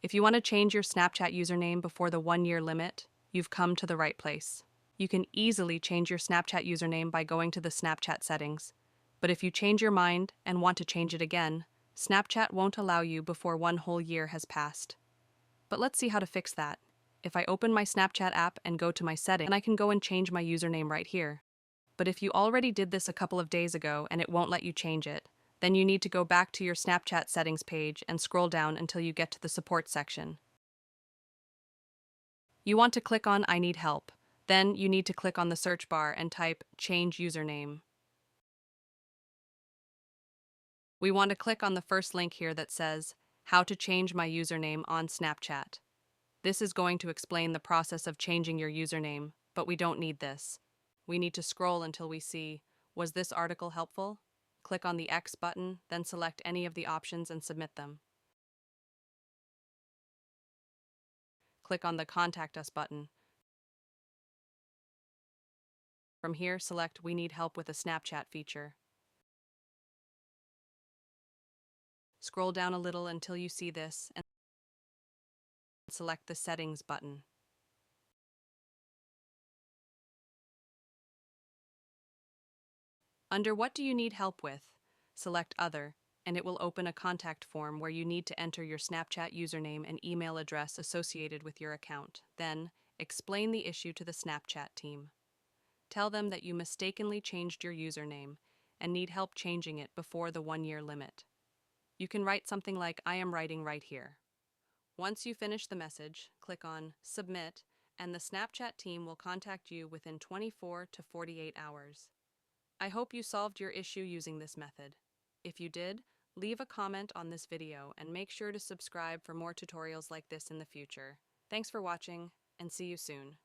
If you want to change your Snapchat username before the 1 year limit, you've come to the right place. You can easily change your Snapchat username by going to the Snapchat settings. But if you change your mind and want to change it again, Snapchat won't allow you before 1 whole year has passed. But let's see how to fix that. If I open my Snapchat app and go to my settings, then I can go and change my username right here. But if you already did this a couple of days ago and it won't let you change it, then you need to go back to your Snapchat settings page and scroll down until you get to the support section. You want to click on I need help. Then you need to click on the search bar and type change username. We want to click on the first link here that says how to change my username on Snapchat. This is going to explain the process of changing your username, but we don't need this. We need to scroll until we see, was this article helpful? Click on the X button, then select any of the options and submit them. Click on the Contact Us button. From here, select We need help with a Snapchat feature. Scroll down a little until you see this and select the Settings button. Under What do you need help with? Select Other, and it will open a contact form where you need to enter your Snapchat username and email address associated with your account. Then, explain the issue to the Snapchat team. Tell them that you mistakenly changed your username and need help changing it before the 1 year limit. You can write something like I am writing right here. Once you finish the message, click on Submit, and the Snapchat team will contact you within 24 to 48 hours. I hope you solved your issue using this method. If you did, leave a comment on this video and make sure to subscribe for more tutorials like this in the future. Thanks for watching, and see you soon.